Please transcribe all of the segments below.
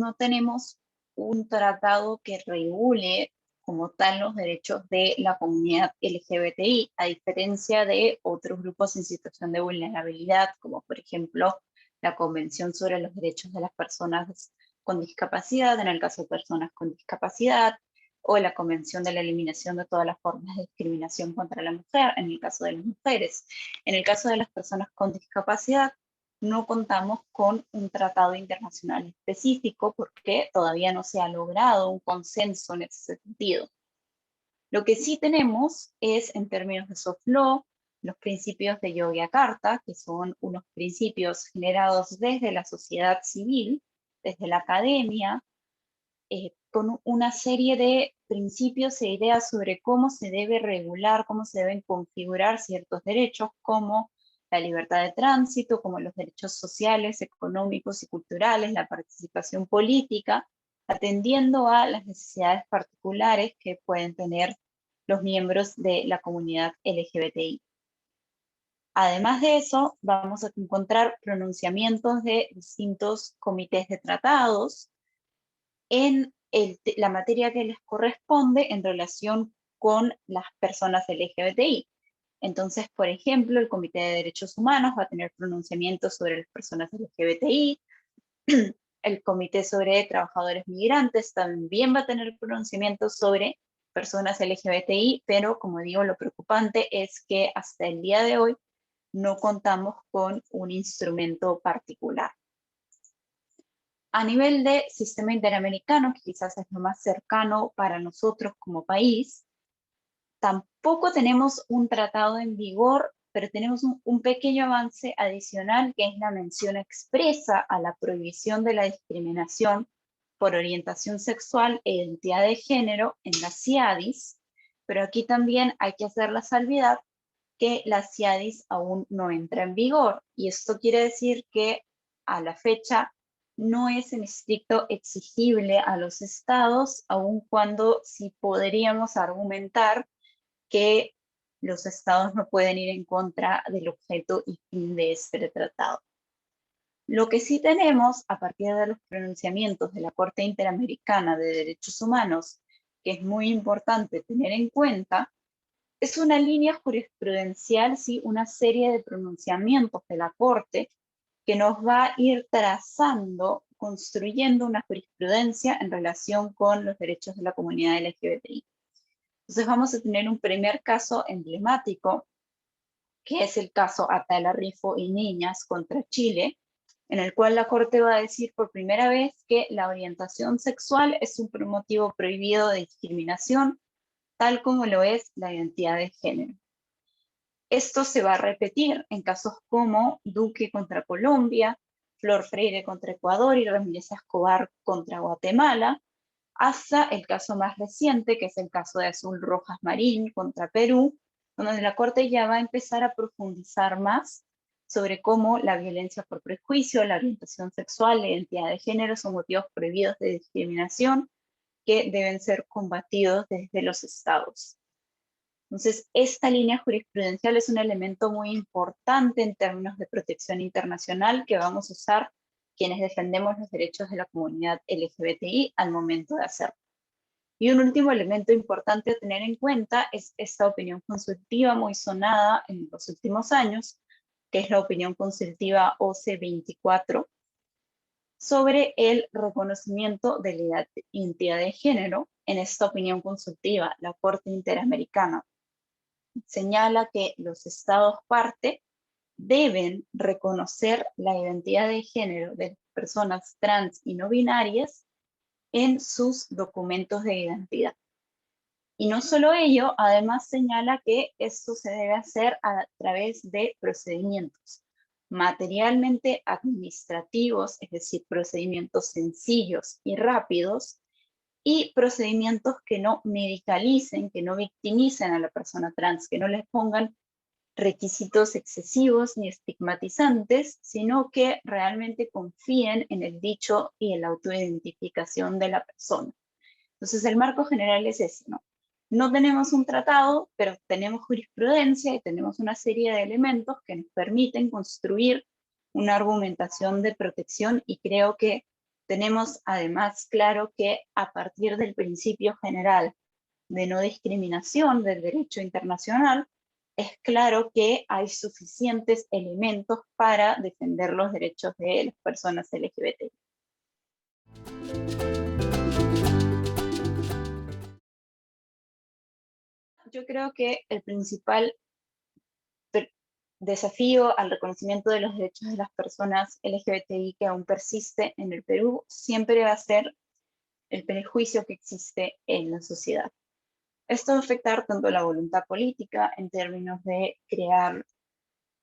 no tenemos un tratado que regule como tal los derechos de la comunidad LGBTI, a diferencia de otros grupos en situación de vulnerabilidad, como por ejemplo la Convención sobre los Derechos de las Personas con Discapacidad, en el caso de personas con discapacidad, o la Convención de la Eliminación de todas las formas de discriminación contra la mujer, en el caso de las mujeres. En el caso de las personas con discapacidad, no contamos con un tratado internacional específico porque todavía no se ha logrado un consenso en ese sentido. Lo que sí tenemos es, en términos de soft law, los principios de Yogyakarta, que son unos principios generados desde la sociedad civil, desde la academia, con una serie de principios e ideas sobre cómo se debe regular, cómo se deben configurar ciertos derechos, como la libertad de tránsito, como los derechos sociales, económicos y culturales, la participación política, atendiendo a las necesidades particulares que pueden tener los miembros de la comunidad LGBTI. Además de eso, vamos a encontrar pronunciamientos de distintos comités de tratados en la materia que les corresponde en relación con las personas LGBTI. Entonces, por ejemplo, el Comité de Derechos Humanos va a tener pronunciamientos sobre las personas LGBTI, el Comité sobre Trabajadores Migrantes también va a tener pronunciamientos sobre personas LGBTI, pero como digo, lo preocupante es que hasta el día de hoy no contamos con un instrumento particular. A nivel de sistema interamericano, que quizás es lo más cercano para nosotros como país, tampoco tenemos un tratado en vigor, pero tenemos un pequeño avance adicional, que es la mención expresa a la prohibición de la discriminación por orientación sexual e identidad de género en la CIADIS, pero aquí también hay que hacer la salvedad que la CIADIS aún no entra en vigor, y esto quiere decir que a la fecha no es en estricto exigible a los estados, aun cuando sí podríamos argumentar que los estados no pueden ir en contra del objeto y fin de este tratado. Lo que sí tenemos, a partir de los pronunciamientos de la Corte Interamericana de Derechos Humanos, que es muy importante tener en cuenta, es una línea jurisprudencial, sí, una serie de pronunciamientos de la Corte que nos va a ir trazando, construyendo una jurisprudencia en relación con los derechos de la comunidad LGBTI. Entonces vamos a tener un primer caso emblemático, que es el caso Atala Rifo y Niñas contra Chile, en el cual la Corte va a decir por primera vez que la orientación sexual es un motivo prohibido de discriminación, tal como lo es la identidad de género. Esto se va a repetir en casos como Duque contra Colombia, Flor Freire contra Ecuador y Ramírez Escobar contra Guatemala, hasta el caso más reciente, que es el caso de Azul Rojas Marín contra Perú, donde la Corte ya va a empezar a profundizar más sobre cómo la violencia por prejuicio, la orientación sexual, la identidad de género son motivos prohibidos de discriminación que deben ser combatidos desde los estados. Entonces, esta línea jurisprudencial es un elemento muy importante en términos de protección internacional que vamos a usar quienes defendemos los derechos de la comunidad LGBTI al momento de hacerlo. Y un último elemento importante a tener en cuenta es esta opinión consultiva muy sonada en los últimos años, que es la opinión consultiva OC 24, sobre el reconocimiento de la identidad de género. En esta opinión consultiva, la Corte Interamericana señala que los estados parte deben reconocer la identidad de género de personas trans y no binarias en sus documentos de identidad. Y no solo ello, además señala que esto se debe hacer a través de procedimientos materialmente administrativos, es decir, procedimientos sencillos y rápidos, y procedimientos que no medicalicen, que no victimicen a la persona trans, que no les pongan requisitos excesivos ni estigmatizantes, sino que realmente confíen en el dicho y en la autoidentificación de la persona. Entonces el marco general es ese, ¿no? No tenemos un tratado, pero tenemos jurisprudencia y tenemos una serie de elementos que nos permiten construir una argumentación de protección, y creo que Tenemos además claro que a partir del principio general de no discriminación del derecho internacional, es claro que hay suficientes elementos para defender los derechos de las personas LGBT. Yo creo que el principal desafío al reconocimiento de los derechos de las personas LGBTI que aún persiste en el Perú siempre va a ser el prejuicio que existe en la sociedad. Esto va a afectar tanto la voluntad política en términos de crear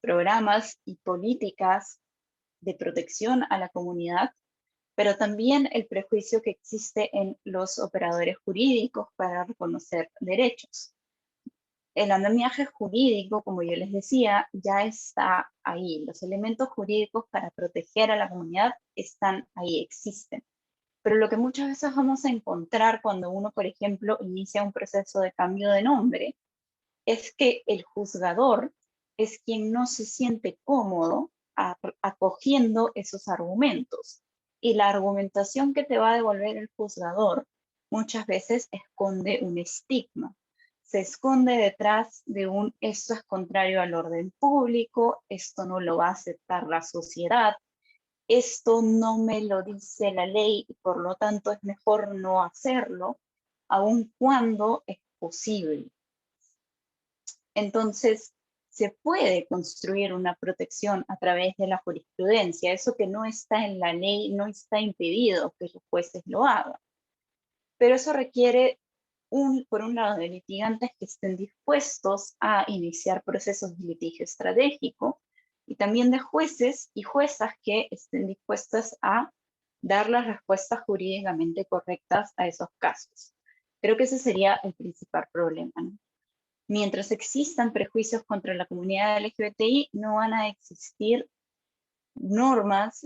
programas y políticas de protección a la comunidad, pero también el prejuicio que existe en los operadores jurídicos para reconocer derechos. El andamiaje jurídico, como yo les decía, ya está ahí. Los elementos jurídicos para proteger a la comunidad están ahí, existen. Pero lo que muchas veces vamos a encontrar cuando uno, por ejemplo, inicia un proceso de cambio de nombre, es que el juzgador es quien no se siente cómodo acogiendo esos argumentos. Y la argumentación que te va a devolver el juzgador muchas veces esconde un estigma. Se esconde detrás de un esto es contrario al orden público, esto no lo va a aceptar la sociedad, esto no me lo dice la ley y por lo tanto es mejor no hacerlo, aun cuando es posible. Entonces, se puede construir una protección a través de la jurisprudencia. Eso que no está en la ley no está impedido que los jueces lo hagan. Pero eso requiere, por un lado, de litigantes que estén dispuestos a iniciar procesos de litigio estratégico y también de jueces y juezas que estén dispuestas a dar las respuestas jurídicamente correctas a esos casos. Creo que ese sería el principal problema, ¿no? Mientras existan prejuicios contra la comunidad LGBTI, no van a existir normas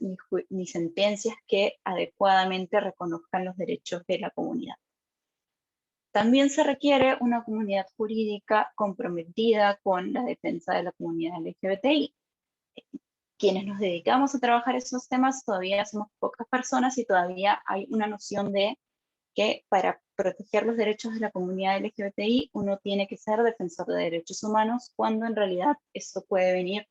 ni sentencias que adecuadamente reconozcan los derechos de la comunidad. También se requiere una comunidad jurídica comprometida con la defensa de la comunidad LGBTI. Quienes nos dedicamos a trabajar esos temas todavía somos pocas personas y todavía hay una noción de que para proteger los derechos de la comunidad LGBTI uno tiene que ser defensor de derechos humanos, cuando en realidad esto puede venir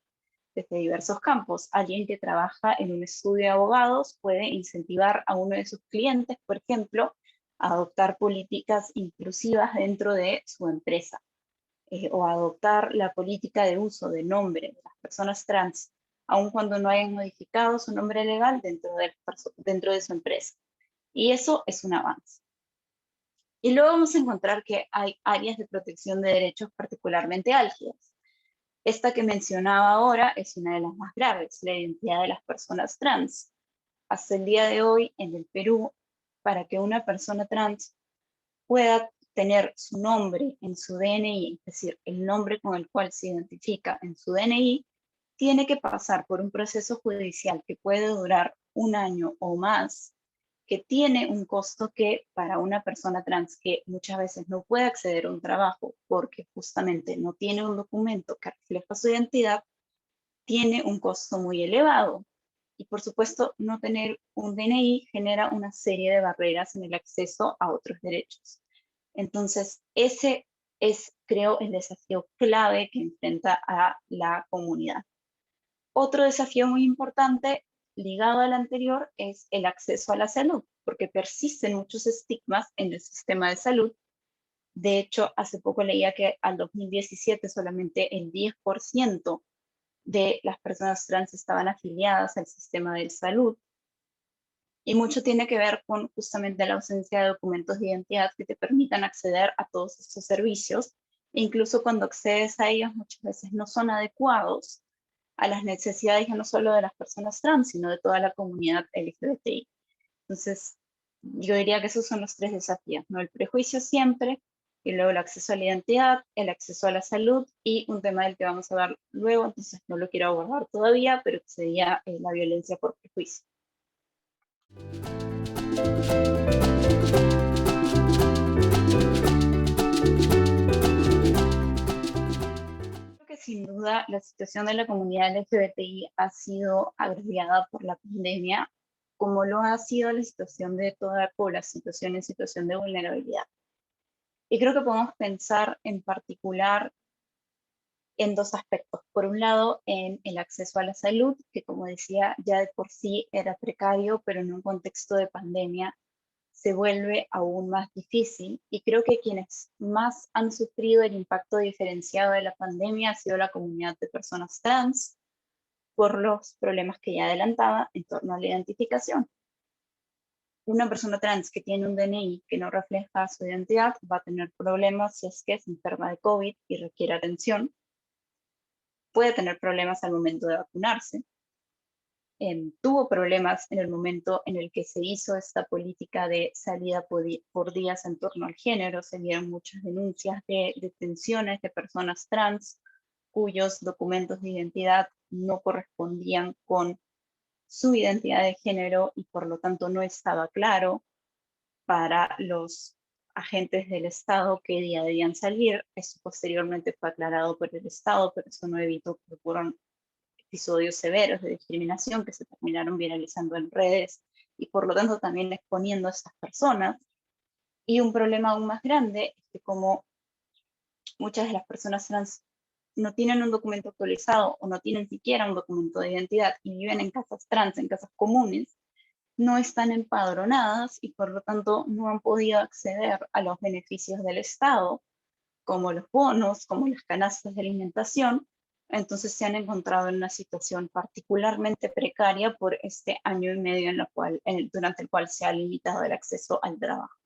desde diversos campos. Alguien que trabaja en un estudio de abogados puede incentivar a uno de sus clientes, por ejemplo, a adoptar políticas inclusivas dentro de su empresa, o adoptar la política de uso de nombre de las personas trans, aun cuando no hayan modificado su nombre legal dentro de su empresa. Y eso es un avance. Y luego vamos a encontrar que hay áreas de protección de derechos particularmente álgidas. Esta que mencionaba ahora es una de las más graves, la identidad de las personas trans. Hasta el día de hoy, en el Perú, para que una persona trans pueda tener su nombre en su DNI, es decir, el nombre con el cual se identifica en su DNI, tiene que pasar por un proceso judicial que puede durar 1 año o más, que tiene un costo que para una persona trans que muchas veces no puede acceder a un trabajo porque justamente no tiene un documento que refleja su identidad, tiene un costo muy elevado. Y por supuesto, no tener un DNI genera una serie de barreras en el acceso a otros derechos. Entonces, ese es, creo, el desafío clave que enfrenta a la comunidad. Otro desafío muy importante ligado al anterior es el acceso a la salud, porque persisten muchos estigmas en el sistema de salud. De hecho, hace poco leía que al 2017 solamente el 10% de las personas trans estaban afiliadas al sistema de salud. Y mucho tiene que ver con justamente la ausencia de documentos de identidad que te permitan acceder a todos estos servicios. E incluso cuando accedes a ellos, muchas veces no son adecuados a las necesidades ya no solo de las personas trans, sino de toda la comunidad LGBTI. Entonces, yo diría que esos son los 3 desafíos, ¿no? El prejuicio siempre, y luego el acceso a la identidad, el acceso a la salud, y un tema del que vamos a hablar luego, entonces no lo quiero abordar todavía, pero que sería la violencia por prejuicio. Creo que sin duda la situación de la comunidad LGBTI ha sido agraviada por la pandemia. como lo ha sido la situación de toda la población en situación de vulnerabilidad. Y creo que podemos pensar en particular en dos aspectos. Por un lado, en el acceso a la salud, que como decía, ya de por sí era precario, pero en un contexto de pandemia se vuelve aún más difícil. Y creo que quienes más han sufrido el impacto diferenciado de la pandemia ha sido la comunidad de personas trans, por los problemas que ya adelantaba en torno a la identificación. Una persona trans que tiene un DNI que no refleja su identidad va a tener problemas si es que se enferma de COVID y requiere atención. Puede tener problemas al momento de vacunarse. Tuvo problemas en el momento en el que se hizo esta política de salida por días en torno al género. Se vieron muchas denuncias de detenciones de personas trans cuyos documentos de identidad no correspondían con su identidad de género y por lo tanto no estaba claro para los agentes del Estado qué día debían salir. Eso posteriormente fue aclarado por el Estado, pero eso no evitó que ocurran episodios severos de discriminación que se terminaron viralizando en redes y por lo tanto también exponiendo a estas personas. Y un problema aún más grande es que como muchas de las personas trans no tienen un documento actualizado o no tienen siquiera un documento de identidad y viven en casas trans, en casas comunes, no están empadronadas y por lo tanto no han podido acceder a los beneficios del Estado, como los bonos, como las canastas de alimentación. Entonces se han encontrado en una situación particularmente precaria por este año y medio durante el cual se ha limitado el acceso al trabajo.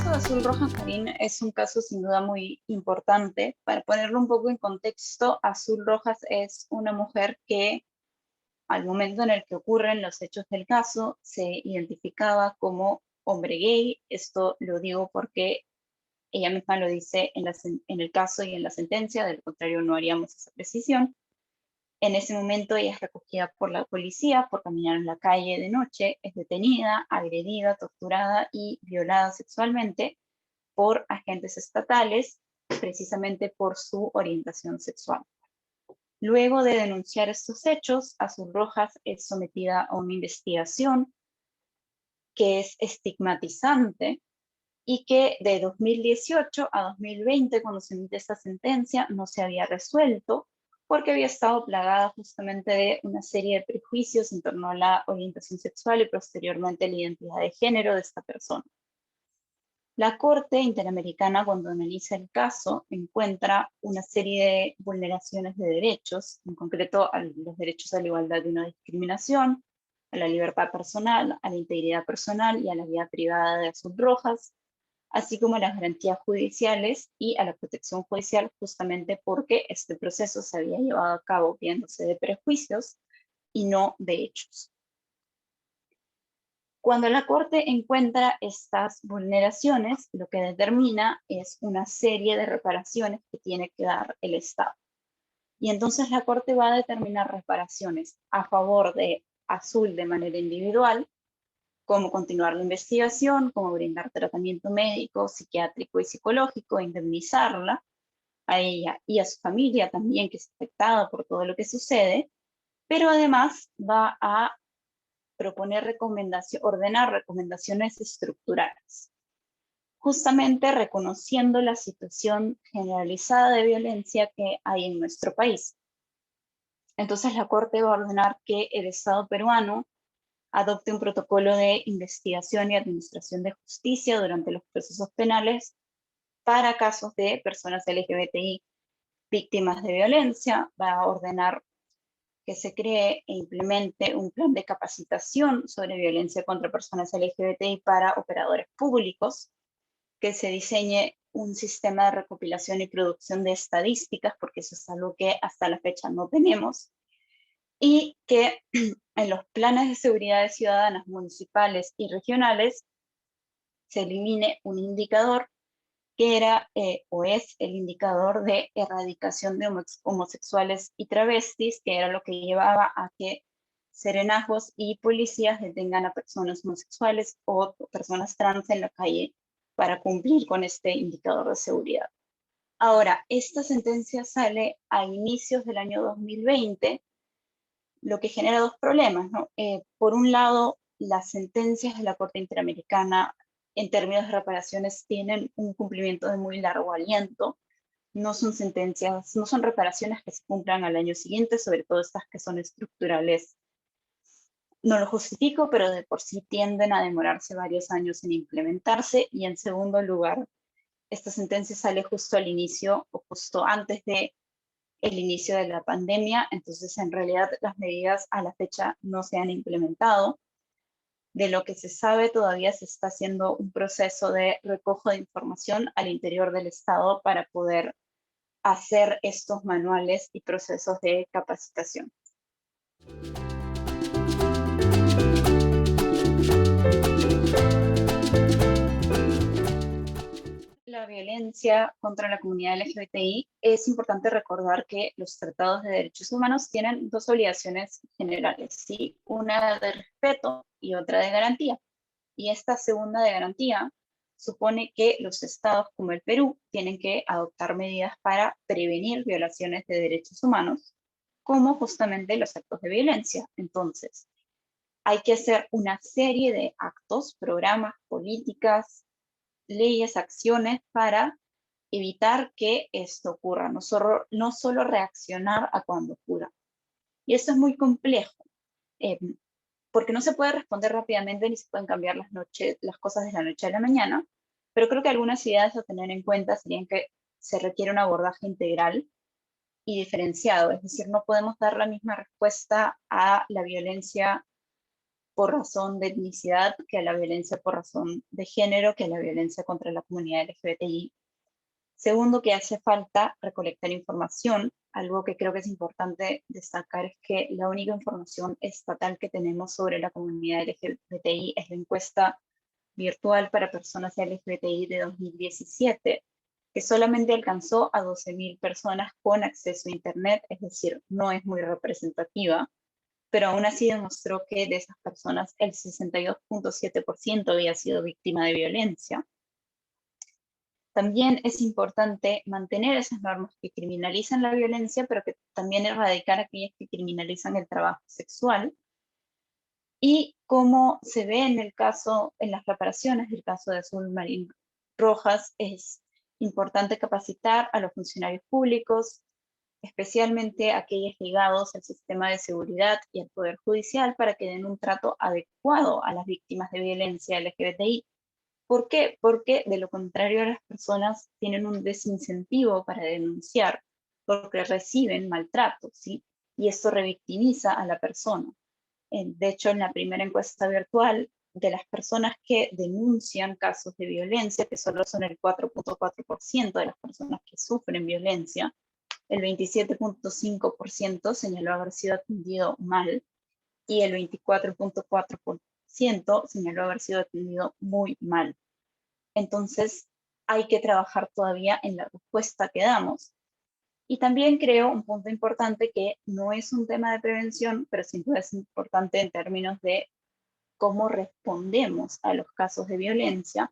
Azul Roja Marín es un caso sin duda muy importante. Para ponerlo un poco en contexto, Azul Rojas es una mujer que al momento en el que ocurren los hechos del caso se identificaba como hombre gay. Esto lo digo porque ella misma lo dice en el caso y en la sentencia, del contrario no haríamos esa precisión. En ese momento ella es recogida por la policía por caminar en la calle de noche, es detenida, agredida, torturada y violada sexualmente por agentes estatales, precisamente por su orientación sexual. Luego de denunciar estos hechos, Azul Rojas es sometida a una investigación que es estigmatizante y que de 2018 a 2020, cuando se emite esta sentencia, no se había resuelto porque había estado plagada justamente de una serie de prejuicios en torno a la orientación sexual y posteriormente la identidad de género de esta persona. La Corte Interamericana, cuando analiza el caso, encuentra una serie de vulneraciones de derechos, en concreto a los derechos a la igualdad y no discriminación, a la libertad personal, a la integridad personal y a la vida privada de Azul Rojas, así como a las garantías judiciales y a la protección judicial, justamente porque este proceso se había llevado a cabo viéndose de prejuicios y no de hechos. Cuando la Corte encuentra estas vulneraciones, lo que determina es una serie de reparaciones que tiene que dar el Estado. Y entonces la Corte va a determinar reparaciones a favor de Azul de manera individual, como continuar la investigación, como brindar tratamiento médico, psiquiátrico y psicológico, indemnizarla a ella y a su familia también, que es afectada por todo lo que sucede, pero además va a ordenar recomendaciones estructurales, justamente reconociendo la situación generalizada de violencia que hay en nuestro país. Entonces la Corte va a ordenar que el Estado peruano adopte un protocolo de investigación y administración de justicia durante los procesos penales para casos de personas LGBTI víctimas de violencia. Va a ordenar que se cree e implemente un plan de capacitación sobre violencia contra personas LGBTI para operadores públicos, que se diseñe un sistema de recopilación y producción de estadísticas, porque eso es algo que hasta la fecha no tenemos, y que en los planes de seguridad ciudadanas municipales y regionales se elimine un indicador que era o es el indicador de erradicación de homosexuales y travestis, que era lo que llevaba a que serenazgos y policías detengan a personas homosexuales o personas trans en la calle para cumplir con este indicador de seguridad. Ahora, esta sentencia sale a inicios del año 2020, lo que genera dos problemas, ¿no? Por un lado, las sentencias de la Corte Interamericana en términos de reparaciones tienen un cumplimiento de muy largo aliento. No son sentencias, no son reparaciones que se cumplan al año siguiente, sobre todo estas que son estructurales. No lo justifico, pero de por sí tienden a demorarse varios años en implementarse. Y en segundo lugar, esta sentencia sale justo al inicio o justo antes de el inicio de la pandemia, entonces en realidad las medidas a la fecha no se han implementado. De lo que se sabe, todavía se está haciendo un proceso de recojo de información al interior del Estado para poder hacer estos manuales y procesos de capacitación. La violencia contra la comunidad LGBTI, es importante recordar que los tratados de derechos humanos tienen dos obligaciones generales, ¿sí? Una de respeto y otra de garantía. Y esta segunda de garantía supone que los estados como el Perú tienen que adoptar medidas para prevenir violaciones de derechos humanos, como justamente los actos de violencia. Entonces, hay que hacer una serie de actos, programas, políticas, leyes, acciones para evitar que esto ocurra, no solo reaccionar a cuando ocurra. Y esto es muy complejo, porque no se puede responder rápidamente ni se pueden cambiar las cosas de la noche a la mañana, pero creo que algunas ideas a tener en cuenta serían que se requiere un abordaje integral y diferenciado, es decir, no podemos dar la misma respuesta a la violencia por razón de etnicidad que a la violencia por razón de género, que a la violencia contra la comunidad LGBTI. Segundo, que hace falta recolectar información. Algo que creo que es importante destacar es que la única información estatal que tenemos sobre la comunidad LGBTI es la encuesta virtual para personas LGBTI de 2017, que solamente alcanzó a 12.000 personas con acceso a Internet, es decir, no es muy representativa, pero aún así demostró que de esas personas el 62.7% había sido víctima de violencia. También es importante mantener esas normas que criminalizan la violencia, pero que también erradicar aquellas que criminalizan el trabajo sexual. Y como se ve en las reparaciones del caso de Azul Marín Rojas, es importante capacitar a los funcionarios públicos, especialmente aquellos ligados al sistema de seguridad y al Poder Judicial, para que den un trato adecuado a las víctimas de violencia LGBTI. ¿Por qué? Porque de lo contrario las personas tienen un desincentivo para denunciar porque reciben maltrato, ¿sí? Y esto revictimiza a la persona. De hecho, en la primera encuesta virtual, de las personas que denuncian casos de violencia, que solo son el 4.4% de las personas que sufren violencia, el 27.5% señaló haber sido atendido mal y el 24.4% señaló haber sido atendido muy mal. Entonces, hay que trabajar todavía en la respuesta que damos. Y también creo un punto importante que no es un tema de prevención, pero sin duda es importante en términos de cómo respondemos a los casos de violencia,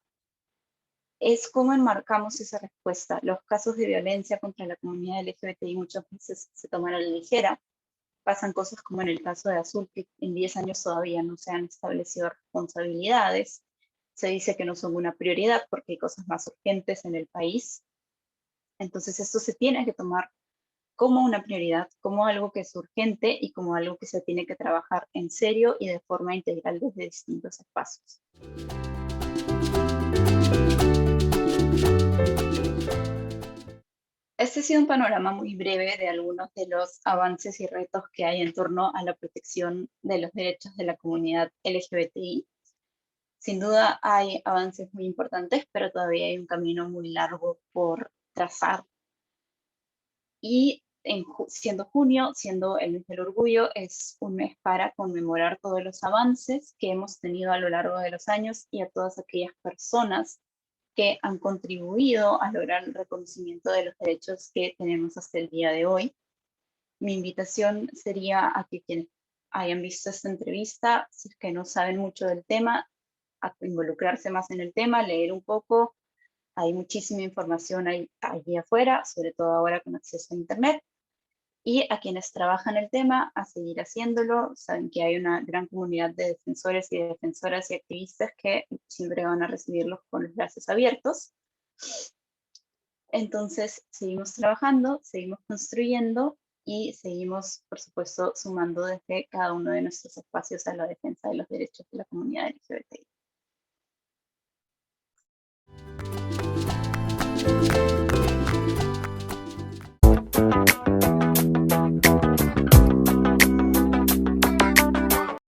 es cómo enmarcamos esa respuesta. Los casos de violencia contra la comunidad LGBTI muchas veces se toman a la ligera. Pasan cosas como en el caso de Azul, que en 10 años todavía no se han establecido responsabilidades. Se dice que no son una prioridad porque hay cosas más urgentes en el país. Entonces esto se tiene que tomar como una prioridad, como algo que es urgente y como algo que se tiene que trabajar en serio y de forma integral desde distintos espacios. Este ha sido un panorama muy breve de algunos de los avances y retos que hay en torno a la protección de los derechos de la comunidad LGBTI. Sin duda hay avances muy importantes, pero todavía hay un camino muy largo por trazar. Y siendo junio, siendo el mes del orgullo, es un mes para conmemorar todos los avances que hemos tenido a lo largo de los años y a todas aquellas personas que han contribuido a lograr el reconocimiento de los derechos que tenemos hasta el día de hoy. Mi invitación sería a que quienes hayan visto esta entrevista, si es que no saben mucho del tema, a involucrarse más en el tema, leer un poco. Hay muchísima información allí afuera, sobre todo ahora con acceso a Internet. Y a quienes trabajan el tema, a seguir haciéndolo. Saben que hay una gran comunidad de defensores y defensoras y activistas que siempre van a recibirlos con los brazos abiertos. Entonces, seguimos trabajando, seguimos construyendo y seguimos, por supuesto, sumando desde cada uno de nuestros espacios a la defensa de los derechos de la comunidad LGBTI.